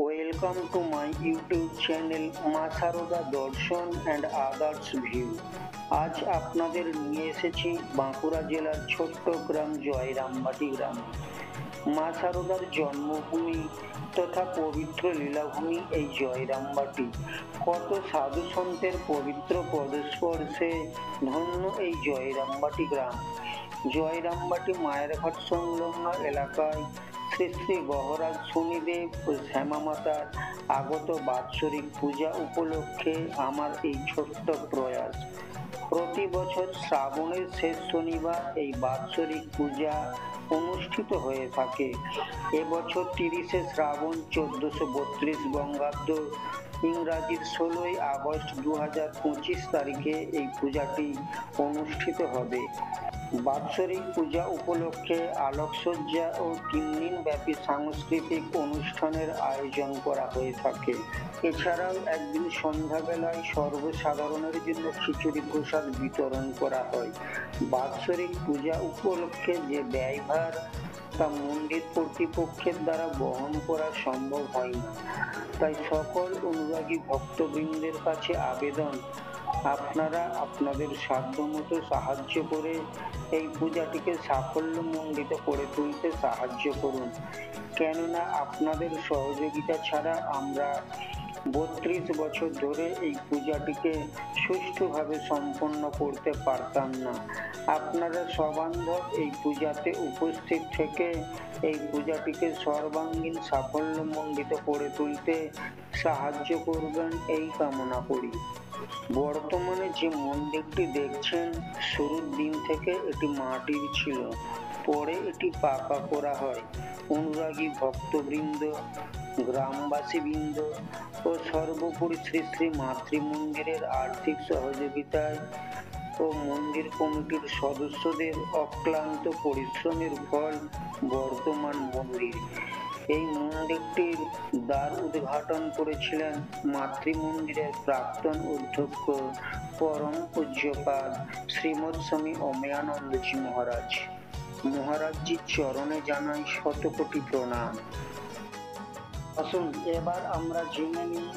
Welcome to my YouTube channel মা সারদা দর্শন and others view. আজ আপনাদের নিয়ে এসেছি বাঁকুড়া জেলার ছোট্ট গ্রাম জয়রামবাটি গ্রামে। মা সারদার জন্মভূমি তথা পবিত্র লীলাভূমি এই জয়রামবাটি। কত সাধু সন্তের পবিত্র পদস্পর্শে ধন্য এই জয়রামবাটি গ্রাম। জয়রামবাটি মায়ের ঘাট সংলগ্ন এলাকায় শ্রী শ্রী গহরাজ শনিদেব ও শ্যামা মাতার আগত বাৎসরিক পূজা উপলক্ষে আমার এই ছোট্ট প্রয়াস। প্রতি বছর শ্রাবণের শেষ শনিবার এই বাৎসরিক পূজা অনুষ্ঠিত হয়ে থাকে। এবছর 30শে শ্রাবণ 1432 বঙ্গাব্দ ইংরাজির 16ই আগস্ট 2025 তারিখে এই পূজাটি অনুষ্ঠিত হবে। বাৎসরিক পূজা উপলক্ষে আলোকসজ্জা ও 3 দিন ব্যাপী সাংস্কৃতিক অনুষ্ঠানের আয়োজন করা হয়ে থাকে। এছাড়াও একদিন সন্ধ্যাবেলায় সর্বসাধারণের জন্য খিচুড়ি প্রসাদ বিতরণ করা হয়। বাৎসরিক পূজা উপলক্ষে যে ব্যয়ভার তা মন্দির কর্তৃপক্ষের দ্বারা বহন করা সম্ভব হয় না, তাই সকল অনুরাগী ভক্তবৃন্দের কাছে আবেদন, আপনারা আপনাদের সাধ্যমতো সাহায্য করে এই পূজাটিকে সাফল্যমণ্ডিত করে তুলতে সাহায্য করুন। কেননা আপনাদের সহযোগিতা ছাড়া আমরা 32 বছর ধরে এই পূজাটিকে সুষ্ঠুভাবে সম্পন্ন করতে পারতাম না। আপনারা সবান্ধব এই পূজাতে উপস্থিত থেকে এই পূজাটিকে সর্বাঙ্গীন সাফল্যমণ্ডিত করে তুলতে সাহায্য করবেন এই কামনা করি। বর্তমানে যে মন্দিরটি দেখছেন, শুরুর দিন থেকে এটি মাটির ছিল, পরে এটি পাকা করা হয়। অনুরাগী ভক্তবৃন্দ, গ্রামবাসীবৃন্দ ও সর্বোপরি শ্রী শ্রী মাতৃমন্দিরের আর্থিক সহযোগিতায় ও মন্দির কমিটির সদস্যদের অক্লান্ত পরিশ্রমের ফল বর্তমান মন্দির। এই মন্দিরটির দ্বার উদ্ঘাটন করেছিলেন মাতৃমন্দিরের প্রাক্তন অধ্যক্ষ পরম পূজ্যপাদ শ্রীমৎ স্বামী অমেয়ানন্দজি মহারাজ। মহারাজজির চরণে জানাই শতকোটি প্রণাম। আসুন এবার আমরা জেনে নিই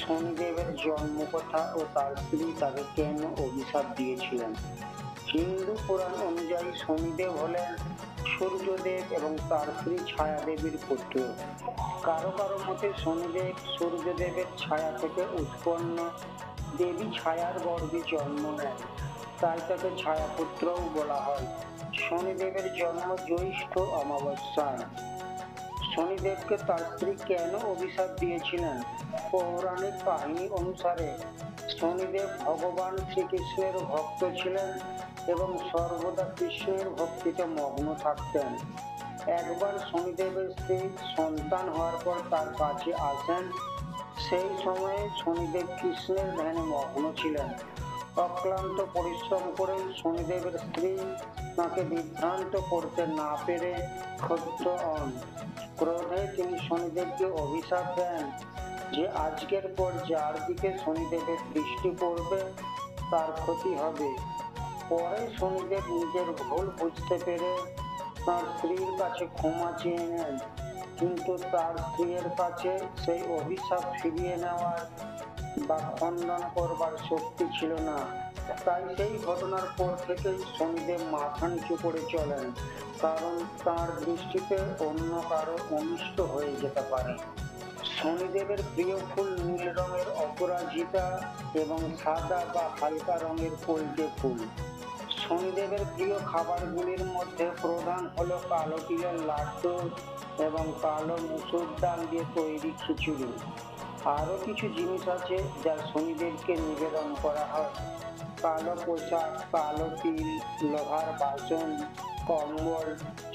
শনিদেবের জন্মকথা ও তার স্ত্রী তাকে কেন অভিশাপ দিয়েছিলেন। হিন্দু পুরাণ অনুযায়ী শনিদেব হলেন সূর্যদেব এবং তার স্ত্রী ছায়া দেবীর পুত্র। কারো কারো মতে শনিদেব সূর্যদেবের ছায়া থেকে উৎপন্ন, দেবী ছায়ার গর্ভে জন্ম নেন, তাই তাকে ছায়াপুত্রও বলা হয়। শনিদেবের জন্ম জ্যৈষ্ঠ অমাবস্যায়। শনিদেবকে তার স্ত্রী কেন অভিশাপ দিয়েছিলেন? পৌরাণিক কাহিনী অনুসারে শনিদেব ভগবান শ্রীকৃষ্ণের ভক্ত ছিলেন এবং সর্বদা কৃষ্ণের ভক্তিতে মগ্ন থাকতেন। একবার শনিদেবের স্ত্রী সন্তান হওয়ার পর তার কাছে আসেন। সেই সময়ে শনিদেব কৃষ্ণের ধ্যানে মগ্ন ছিলেন। অক্লান্ত পরিশ্রম করে শনিদেবের স্ত্রী তাকে বিভ্রান্ত করতে না পেরে ক্ষুব্ধ হন। ক্রোধে তিনি শনিদেবকে অভিশাপ দেন যে আজকের পর যার দিকে শনিদেবের দৃষ্টি পড়বে তার ক্ষতি হবে। পরে শনিদেব নিজের ভুল বুঝতে পেরে তার স্ত্রীর কাছে ক্ষমা চেয়ে নেন, কিন্তু তার স্ত্রীর কাছে সেই অভিশাপ ফিরিয়ে নেওয়ার বা খণ্ডন করবার শক্তি ছিল না। তাই সেই ঘটনার পর থেকেই শনিদেব মাথা নিচু করে চলেন, কারণ তার দৃষ্টিতে অন্য কারো অনিষ্ট হয়ে যেতে পারে। শনিদেবের প্রিয় ফুল নীল রঙের অপরাজিতা এবং সাদা বা হালকা রঙের কলকে ফুল। শনিদেবের প্রিয় খাবারগুলির মধ্যে প্রধান হলো কালো তিলের লাড্ডু এবং কালো মুসুর ডাল দিয়ে তৈরি খিচুড়ি। আরো কিছু জিনিস আছে যা শনিদেবকে নিবেদন করা হয়: কালো পোশাক, কালো তিল, লোহার বাসন, কম্বল,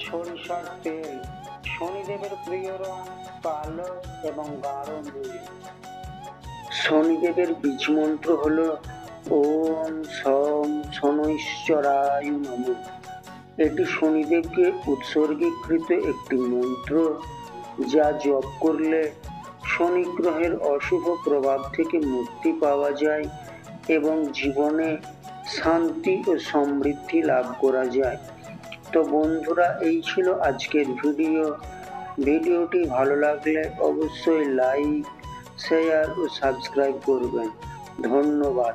সরিষার তেল। শনিদেবের প্রিয় রং কালো এবং গাঢ় নীল। শনিদেবের বীজ মন্ত্র হলো ওম সম শনৈশ্চরায় নমঃ। এটি শনিদেবকে উৎসর্গীকৃত একটি মন্ত্র, যা জপ করলে শনি গ্রহের অশুভ প্রভাব থেকে মুক্তি পাওয়া যায় এবং জীবনে শান্তি ও সমৃদ্ধি লাভ করা যায়। তো বন্ধুরা, এই ছিল আজকের ভিডিও। ভিডিওটি ভালো লাগলে অবশ্যই লাইক, শেয়ার ও সাবস্ক্রাইব করবেন। ধন্যবাদ।